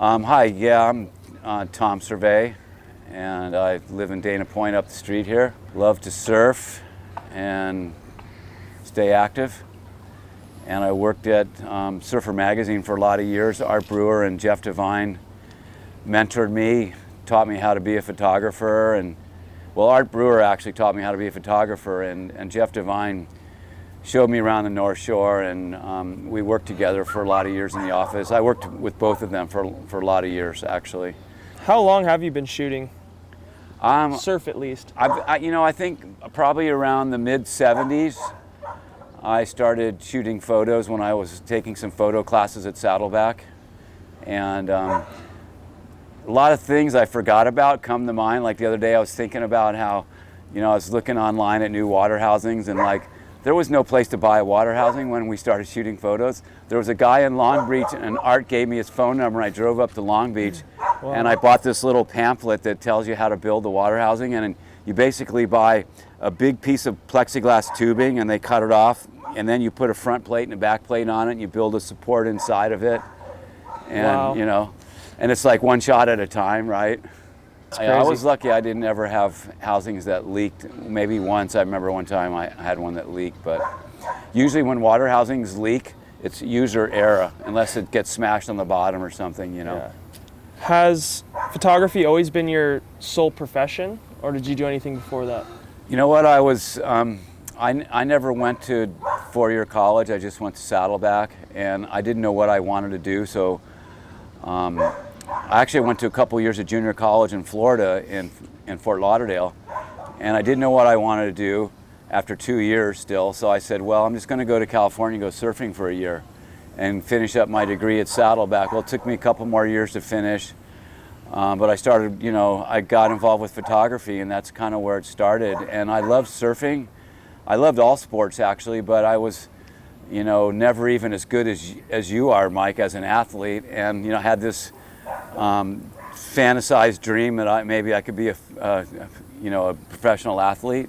Hi, yeah, I'm Tom Servais, and I live in Dana Point up the street here. Love to surf and stay active. And I worked at Surfer Magazine for a lot of years. Art Brewer and Jeff Devine mentored me, taught me how to be a photographer. And well, Art Brewer actually taught me how to be a photographer, and Jeff Devine showed me around the North Shore, and we worked together for a lot of years in the office. I worked with both of them for a lot of years, actually. How long have you been shooting? Surf, at least. I think probably around the mid-'70s. I started shooting photos when I was taking some photo classes at Saddleback, and a lot of things I forgot about come to mind. Like the other day, I was thinking about how, I was looking online at new water housings, and there was no place to buy a water housing when we started shooting photos. There was a guy in Long Beach, and Art gave me his phone number, and I drove up to Long Beach. Wow. And I bought this little pamphlet that tells you how to build the water housing, and you basically buy a big piece of plexiglass tubing, and they cut it off, and then you put a front plate and a back plate on it, and you build a support inside of it. And wow. And it's like one shot at a time, right? Crazy. I was lucky I didn't ever have housings that leaked. Maybe once, I remember one time I had one that leaked, but usually when water housings leak, it's user error, unless it gets smashed on the bottom or something, Yeah. Has photography always been your sole profession, or did you do anything before that? You know what, I never went to four-year college. I just went to Saddleback, and I didn't know what I wanted to do, so I actually went to a couple years of junior college in Florida, in Fort Lauderdale, and I didn't know what I wanted to do after 2 years still, so I said, well, I'm just going to go to California and go surfing for a year and finish up my degree at Saddleback. Well, it took me a couple more years to finish, but I started, I got involved with photography, and that's kind of where it started. And I loved surfing. I loved all sports, actually, but I was, never even as good as you are, Mike, as an athlete, and, had this fantasized dream that maybe I could be a professional athlete,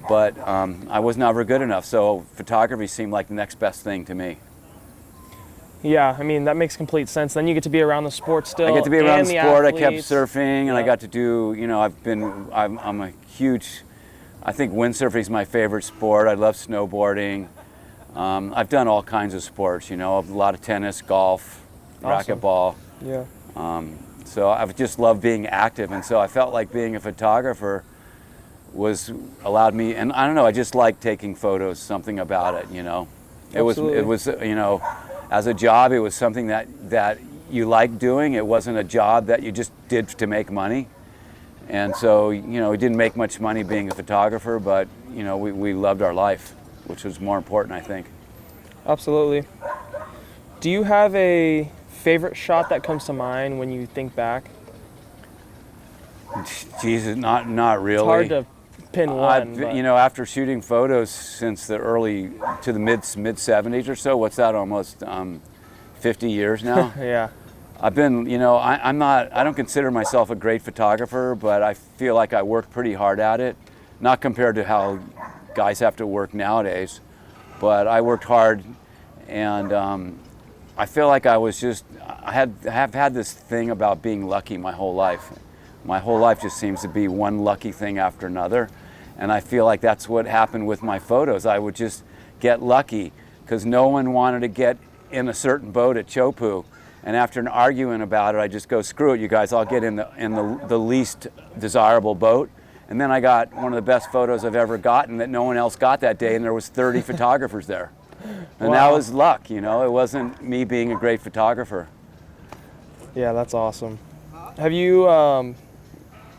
but I was never good enough. So photography seemed like the next best thing to me. Yeah, I mean, that makes complete sense. Then you get to be around the sport still. I get to be around the sport. Athletes. I kept surfing, and I got to do, I'm a huge, I think windsurfing is my favorite sport. I love snowboarding. I've done all kinds of sports, a lot of tennis, golf, Awesome. racquetball. Yeah. So I've just loved being active, and so I felt like being a photographer allowed me, and I don't know, I just like taking photos, something about it, It was, as a job, it was something that you liked doing. It wasn't a job that you just did to make money. And so, we didn't make much money being a photographer, but, we loved our life, which was more important, I think. Absolutely. Do you have a favorite shot that comes to mind when you think back? Jesus, not really. It's hard to pin one. After shooting photos since the early to the mid 70s or so, what's that? Almost 50 years now. Yeah. I've been, I don't consider myself a great photographer, but I feel like I work pretty hard at it. Not compared to how guys have to work nowadays, but I worked hard, and I feel like I have had this thing about being lucky my whole life. My whole life just seems to be one lucky thing after another, and I feel like that's what happened with my photos. I would just get lucky because no one wanted to get in a certain boat at Chopu, and after an argument about it, I just go, screw it, you guys, I'll get in the least desirable boat. And then I got one of the best photos I've ever gotten that no one else got that day, and there was 30 photographers there. And Wow. that was luck, it wasn't me being a great photographer. Yeah, that's awesome. Have you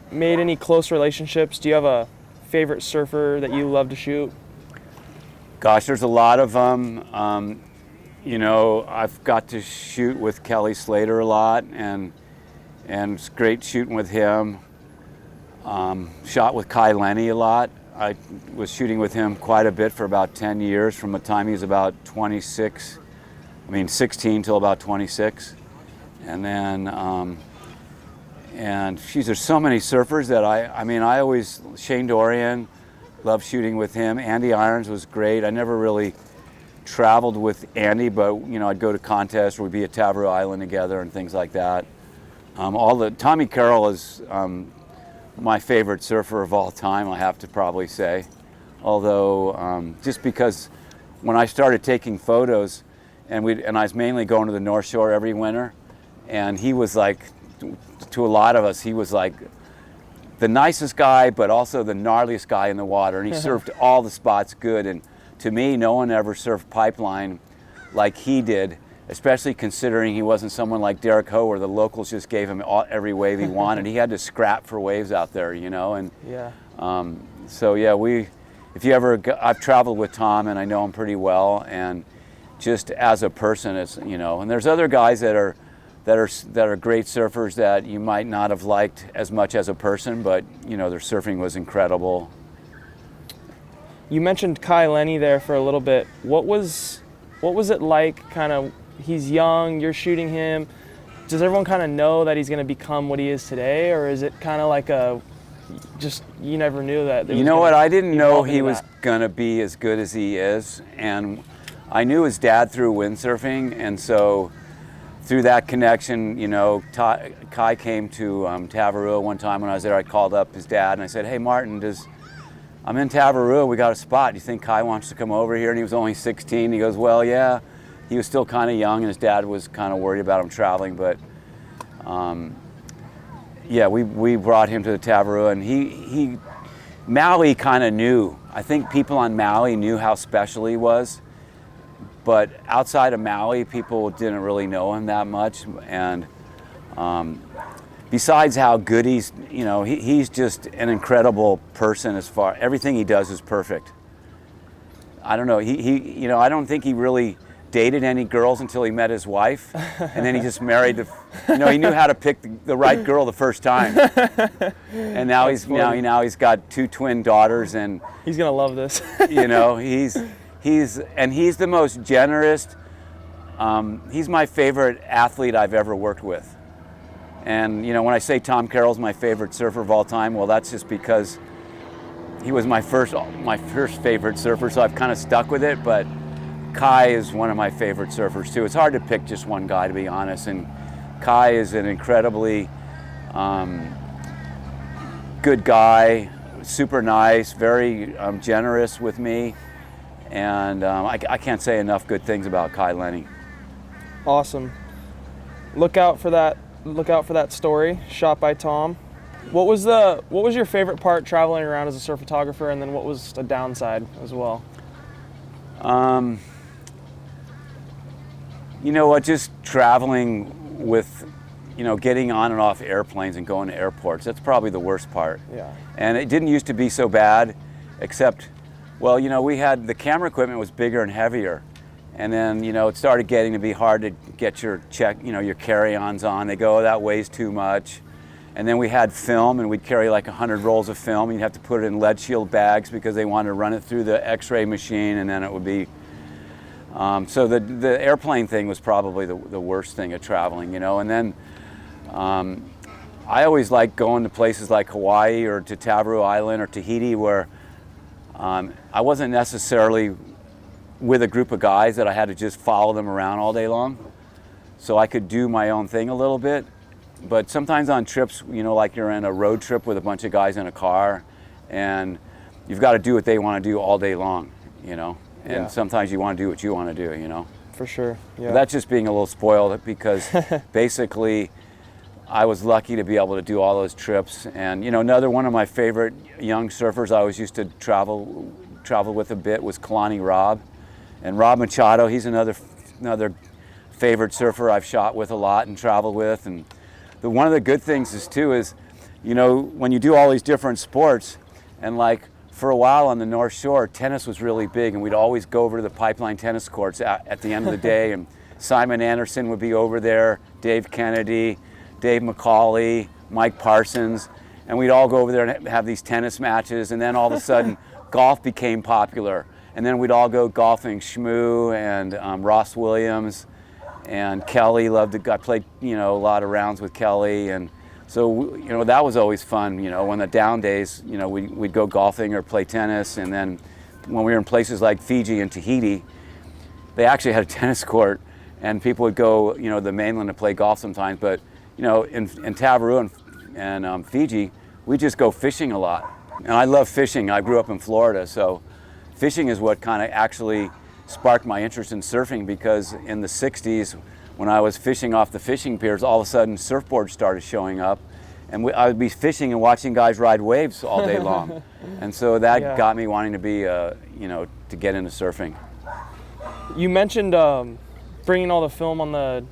made any close relationships? Do you have a favorite surfer that you love to shoot? Gosh, there's a lot of them. I've got to shoot with Kelly Slater a lot, and it's great shooting with him. Shot with Kai Lenny a lot. I was shooting with him quite a bit for about 10 years, from the time he was about 16 till about 26. And then, there's so many surfers that I always, Shane Dorian, loved shooting with him. Andy Irons was great. I never really traveled with Andy, but I'd go to contests, or we'd be at Tavro Island together and things like that. Tommy Carroll is my favorite surfer of all time, I have to probably say. Although, just because when I started taking photos, and I was mainly going to the North Shore every winter, and he was like, to a lot of us, he was like the nicest guy, but also the gnarliest guy in the water, and he surfed all the spots good. And to me, no one ever surfed pipeline like he did, especially considering he wasn't someone like Derek Ho, where the locals just gave him every wave he wanted. He had to scrap for waves out there, you know. And Yeah. so yeah, if you ever, I've traveled with Tom, and I know him pretty well, and just as a person, it's, you know. And there's other guys that are great surfers that you might not have liked as much as a person, but you know, their surfing was incredible. You mentioned Kai Lenny there for a little bit. What was it like, kind of, he's young, you're shooting him. Does everyone kind of know that he's going to become what he is today, or is it kind of like just you never knew that? You know what, I didn't know he was going to be as good as he is, and I knew his dad through windsurfing, and so through that connection, you know, Kai came to Tavarua one time when I was there. I called up his dad and I said, "Hey Martin, I'm in Tavarua, we got a spot. Do you think Kai wants to come over here?" And he was only 16. He goes, "Well, yeah." He was still kind of young, and his dad was kind of worried about him traveling, but yeah, we brought him to the Tavarua, and Maui kind of knew. I think people on Maui knew how special he was, but outside of Maui, people didn't really know him that much. And besides how good he's just an incredible person. Everything he does is perfect. I don't know, I don't think he really dated any girls until he met his wife, and then he just married he knew how to pick the right girl the first time. And now he's got 2 twin daughters, and he's gonna love this. You know, he's the most generous. He's my favorite athlete I've ever worked with. And you know, when I say Tom Carroll's my favorite surfer of all time, well, that's just because he was my first favorite surfer, so I've kind of stuck with it. But Kai is one of my favorite surfers too. It's hard to pick just one guy, to be honest. And Kai is an incredibly good guy, super nice, very generous with me. And I can't say enough good things about Kai Lenny. Awesome. Look out for that story, shot by Tom. What was your favorite part traveling around as a surf photographer, and then what was a downside as well? You know what, just traveling with, getting on and off airplanes and going to airports, that's probably the worst part. Yeah. And it didn't used to be so bad, except, well, we had, the camera equipment was bigger and heavier. And then, it started getting to be hard to get your your carry-ons on. They go, "Oh, that weighs too much." And then we had film, and we'd carry like 100 rolls of film. You'd have to put it in lead shield bags because they wanted to run it through the X-ray machine, and then it would be. So the airplane thing was probably the worst thing of traveling, And then I always liked going to places like Hawaii or to Tavarua Island or Tahiti, where I wasn't necessarily with a group of guys that I had to just follow them around all day long. So I could do my own thing a little bit. But sometimes on trips, like you're in a road trip with a bunch of guys in a car, and you've got to do what they want to do all day long, And Yeah. sometimes you want to do what you want to do, For sure. Yeah. But that's just being a little spoiled, because basically I was lucky to be able to do all those trips. And another one of my favorite young surfers I always used to travel with a bit was Kalani Rob. And Rob Machado, he's another favorite surfer I've shot with a lot and traveled with. And one of the good things is when you do all these different sports, and like for a while on the North Shore, tennis was really big, and we'd always go over to the Pipeline tennis courts at the end of the day, and Simon Anderson would be over there, Dave Kennedy, Dave McCauley, Mike Parsons, and we'd all go over there and have these tennis matches. And then all of a sudden golf became popular, and then we'd all go golfing. Shmoo and Ross Williams and Kelly I played a lot of rounds with Kelly, and so that was always fun. When the down days, we'd go golfing or play tennis. And then when we were in places like Fiji and Tahiti, they actually had a tennis court, and people would go the mainland to play golf sometimes. But in Tavarua and Fiji, we just go fishing a lot. And I love fishing. I grew up in Florida, so fishing is what kind of actually sparked my interest in surfing, because in the 60s, when I was fishing off the fishing piers, all of a sudden surfboards started showing up, and I would be fishing and watching guys ride waves all day long. And so that got me wanting to be, to get into surfing. You mentioned bringing all the film on the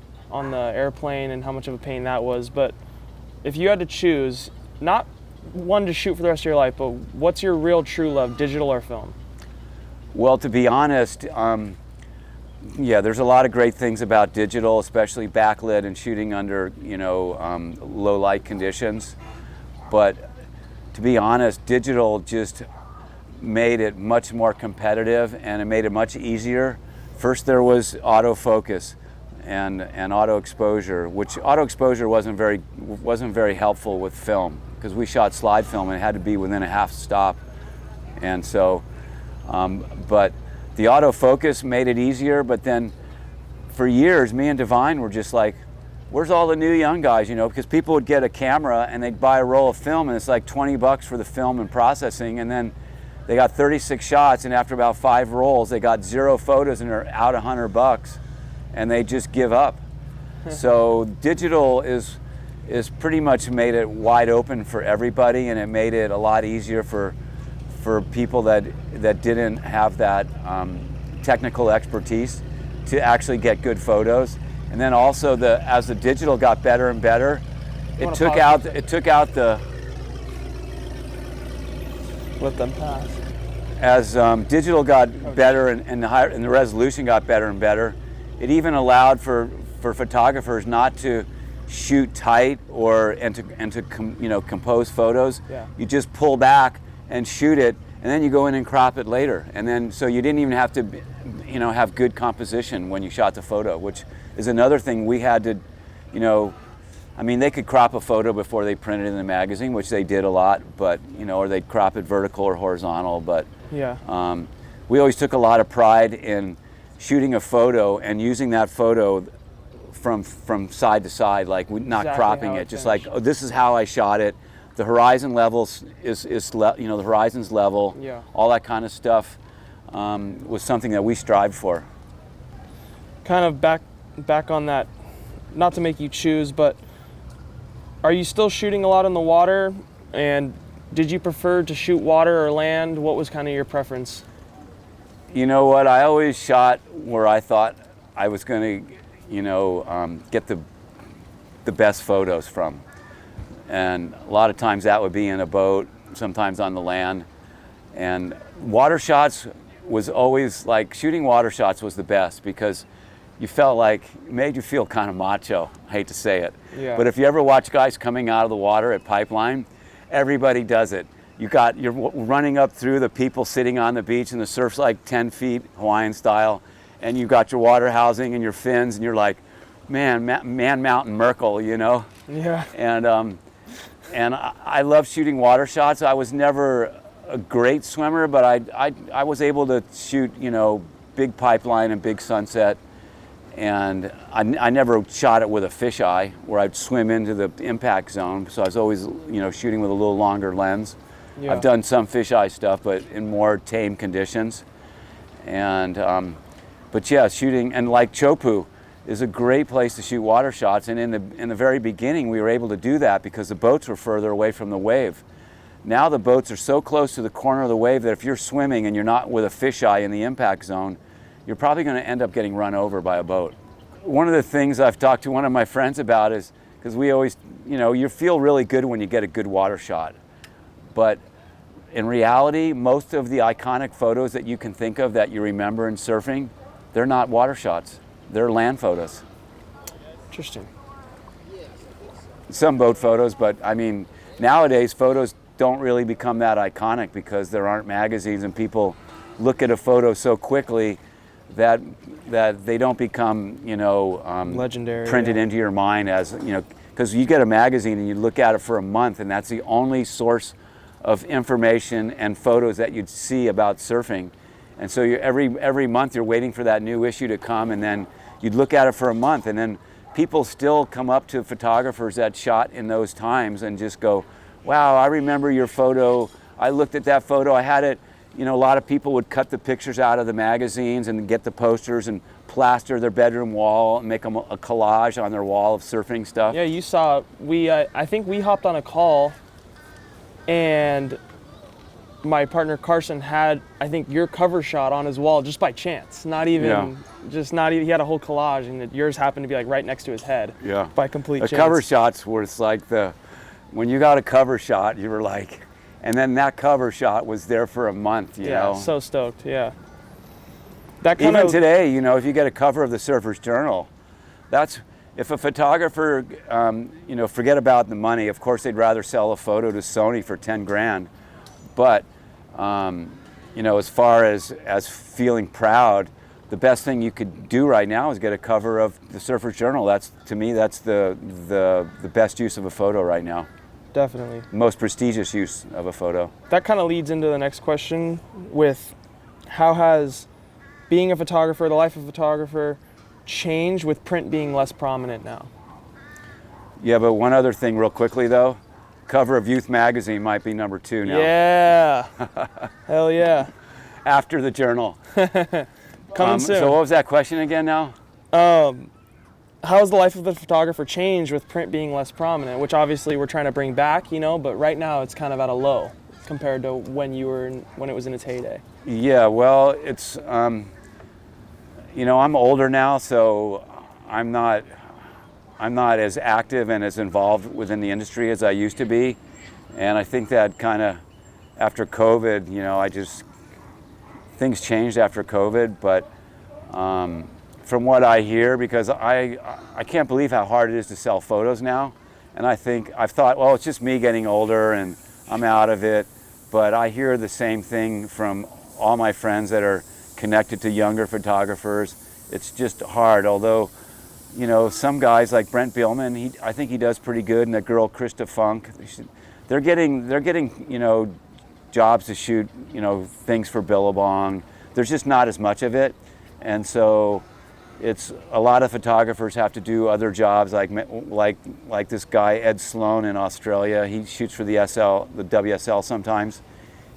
airplane and how much of a pain that was, but if you had to choose, not one to shoot for the rest of your life, but what's your real true love, digital or film? Well, to be honest, there's a lot of great things about digital, especially backlit and shooting under, low light conditions. But to be honest, digital just made it much more competitive, and it made it much easier. First, there was autofocus and auto exposure, which auto exposure wasn't very helpful with film, because we shot slide film and it had to be within a half stop. And so, but the autofocus made it easier. But then for years, me and Divine were just like, where's all the new young guys, because people would get a camera and they'd buy a roll of film, and it's like $20 for the film and processing, and then they got 36 shots, and after about 5 rolls, they got 0 photos and they're out $100, and they just give up. So digital is pretty much made it wide open for everybody, and it made it a lot easier for people that didn't have that technical expertise to actually get good photos. And then also, as the digital got better and better, it took out the. Let them pass. As digital got better and the resolution got better and better, it even allowed for photographers not to shoot tight and to compose photos. Yeah. You just pull back and shoot it, and then you go in and crop it later. And then so you didn't even have to have good composition when you shot the photo, which is another thing we had to, they could crop a photo before they printed it in the magazine, which they did a lot, but or they'd crop it vertical or horizontal. But we always took a lot of pride in shooting a photo and using that photo from side to side, like not cropping it, just like, oh, this is how I shot it. The horizon levels the horizon's level. Yeah. All that kind of stuff was something that we strived for. Kind of back on that, not to make you choose, but are you still shooting a lot on the water? And did you prefer to shoot water or land? What was kind of your preference? You know what? I always shot where I thought I was going to, get the best photos from. And a lot of times that would be in a boat, sometimes on the land. And water shots was always like, shooting water shots was the best, because you felt like, it made you feel kind of macho. I hate to say it. Yeah. But if you ever watch guys coming out of the water at Pipeline, everybody does it. You're running up through the people sitting on the beach, and the surf's like 10 feet, Hawaiian style, and you've got your water housing and your fins, and you're like, man Mountain Merkel, Yeah. And I love shooting water shots. I was never a great swimmer, but I was able to shoot, big Pipeline and big Sunset. And I never shot it with a fisheye, where I'd swim into the impact zone. So I was always, shooting with a little longer lens. Yeah. I've done some fisheye stuff, but in more tame conditions. And, but yeah, shooting, and like Chopu is a great place to shoot water shots. And in the very beginning, we were able to do that because the boats were further away from the wave. Now the boats are so close to the corner of the wave that if you're swimming and you're not with a fisheye in the impact zone, you're probably going to end up getting run over by a boat. One of the things I've talked to one of my friends about is, because we always, you feel really good when you get a good water shot. But in reality, most of the iconic photos that you can think of that you remember in surfing, they're not water shots. They're land photos. Interesting. Some boat photos, but nowadays photos don't really become that iconic because there aren't magazines and people look at a photo so quickly that they don't become, legendary, printed into your mind as, because you get a magazine and you look at it for a month, and that's the only source of information and photos that you'd see about surfing. And so every month you're waiting for that new issue to come, and then you'd look at it for a month, and then people still come up to photographers that shot in those times and just go, wow, I remember your photo. I looked at that photo. I had it, a lot of people would cut the pictures out of the magazines and get the posters and plaster their bedroom wall and make them a collage on their wall of surfing stuff. Yeah, you saw, I think we hopped on a call and my partner Carson had, I think, your cover shot on his wall just by chance. He had a whole collage and yours happened to be like right next to his head. Yeah. By complete chance. The cover shots were like when you got a cover shot, you were like, and then that cover shot was there for a month, you know. Yeah, so stoked, yeah. Even today, if you get a cover of the Surfer's Journal, if a photographer, forget about the money. Of course, they'd rather sell a photo to Sony for 10 grand. But, as far as feeling proud, the best thing you could do right now is get a cover of the Surfer's Journal. To me, that's the best use of a photo right now. Definitely. Most prestigious use of a photo. That kind of leads into the next question with how has being a photographer, the life of a photographer, changed with print being less prominent now? Yeah, but one other thing real quickly though, cover of Youth magazine might be number 2 now. Yeah, hell yeah. After the Journal. Coming soon. So what was that question again now? How has the life of the photographer changed with print being less prominent, which obviously we're trying to bring back, but right now it's kind of at a low compared to when it was in its heyday. Yeah, well, it's, I'm older now, so I'm not as active and as involved within the industry as I used to be. And I think that kind of after COVID, things changed after COVID, but from what I hear, because I can't believe how hard it is to sell photos now. And I've thought, well, it's just me getting older and I'm out of it. But I hear the same thing from all my friends that are connected to younger photographers. It's just hard, although, some guys like Brent Billman, I think he does pretty good, and the girl Krista Funk, they're getting, jobs to shoot, things for Billabong. There's just not as much of it, and so it's a lot of photographers have to do other jobs, like this guy Ed Sloan in Australia. He shoots for the WSL sometimes.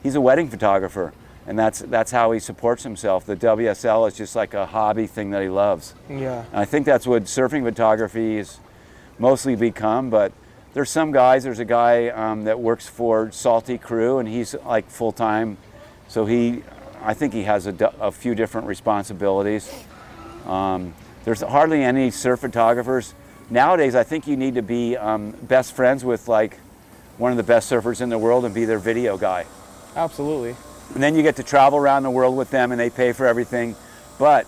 He's a wedding photographer. And that's how he supports himself. The WSL is just like a hobby thing that he loves. Yeah. And I think that's what surfing photography has mostly become. But there's some guys. There's a guy that works for Salty Crew, and he's like full time. So I think he has a few different responsibilities. There's hardly any surf photographers nowadays. I think you need to be best friends with like one of the best surfers in the world and be their video guy. Absolutely. And then you get to travel around the world with them and they pay for everything. But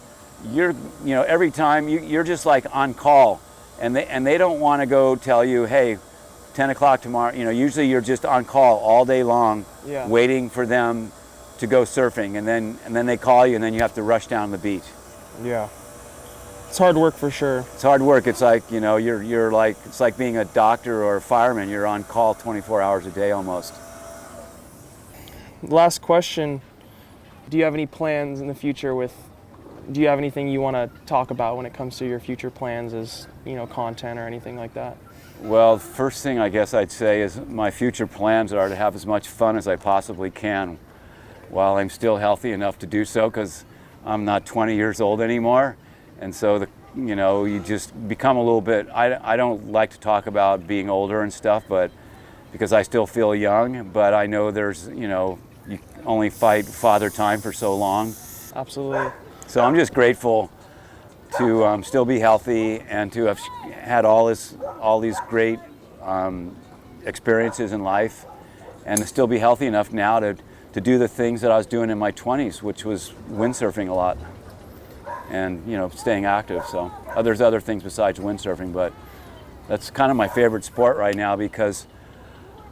every time you're just like on call and they don't want to go tell you, hey, 10 o'clock tomorrow, usually you're just on call all day long, yeah, waiting for them to go surfing. And then they call you and then you have to rush down to the beach. Yeah. It's hard work for sure. It's hard work. It's like, you're like, it's like being a doctor or a fireman. You're on call 24 hours a day almost. Last question, do you have any plans in the future do you have anything you want to talk about when it comes to your future plans as, content or anything like that? Well, first thing I guess I'd say is my future plans are to have as much fun as I possibly can while I'm still healthy enough to do so, because I'm not 20 years old anymore. And so, you just become a little bit, I don't like to talk about being older and stuff, but because I still feel young, but I know there's, you only fight father time for so long. Absolutely. So I'm just grateful to still be healthy and to have had all these great experiences in life, and to still be healthy enough now to do the things that I was doing in my 20s, which was windsurfing a lot and staying active. So there's other things besides windsurfing, but that's kind of my favorite sport right now, because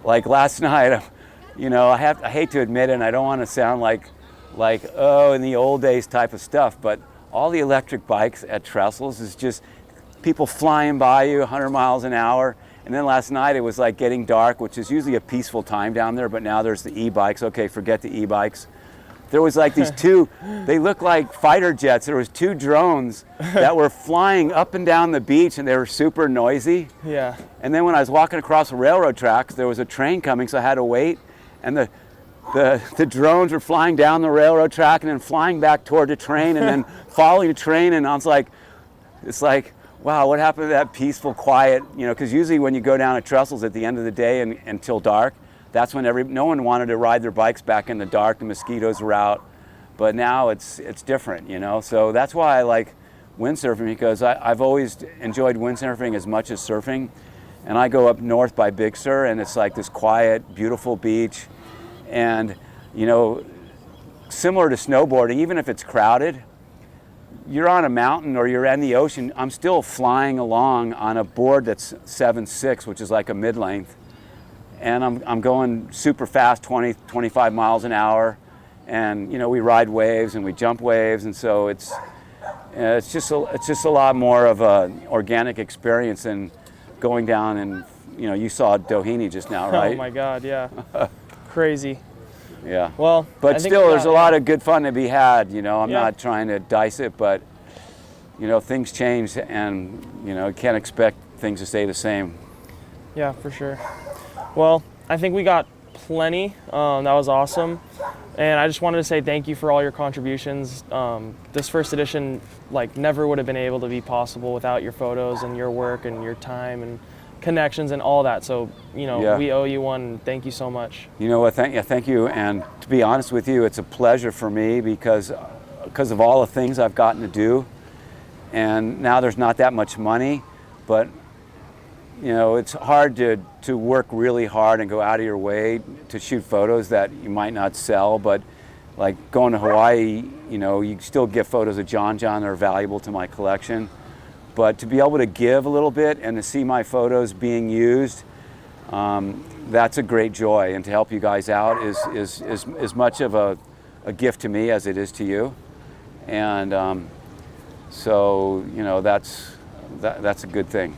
like last night, I hate to admit it, and I don't want to sound like in the old days type of stuff, but all the electric bikes at Trestles is just people flying by you 100 miles an hour. And then last night it was like getting dark, which is usually a peaceful time down there, but now there's the e-bikes. Okay, forget the e-bikes. there was like these two, they looked like fighter jets. There was two drones that were flying up and down the beach, and they were super noisy. Yeah. And then when I was walking across the railroad tracks, there was a train coming, so I had to wait. And the drones were flying down the railroad track and then flying back toward the train and then following the train. And I was like, it's like, wow, what happened to that peaceful, quiet, you know, because usually when you go down at trestles at the end of the day and until dark, that's when no one wanted to ride their bikes back in the dark, the mosquitoes were out. But now it's different, you know. So that's why I like windsurfing, because I've always enjoyed windsurfing as much as surfing. And I go up north by Big Sur, and it's like this quiet, beautiful beach. And, you know, similar to snowboarding, even if it's crowded, you're on a mountain or you're in the ocean, I'm still flying along on a board that's 7.6, which is like a mid-length. And I'm going super fast, 20, 25 miles an hour. And, you know, we ride waves and we jump waves. And so it's just a lot more of an organic experience than going down and, you know, you saw Doheny just now, right? Oh my God, yeah. Crazy. Yeah. Well, but still, there's a lot of good fun to be had. You know, I'm not trying to dice it, but you know, things change, and you know, you can't expect things to stay the same. Yeah, for sure. Well, I think we got plenty. That was awesome, and I just wanted to say thank you for all your contributions. This first edition, like, never would have been able to be possible without your photos and your work and your time and connections and all that. So, you know, we owe you one. Thank you so much. You know what? Thank you. And to be honest with you, it's a pleasure for me because of all the things I've gotten to do. And now there's not that much money, but you know, it's hard to work really hard and go out of your way to shoot photos that you might not sell. But like going to Hawaii, you know, you still get photos of John that are valuable to my collection. But to be able to give a little bit and to see my photos being used, that's a great joy. And to help you guys out is as much of a gift to me as it is to you. And so, you know, that's a good thing.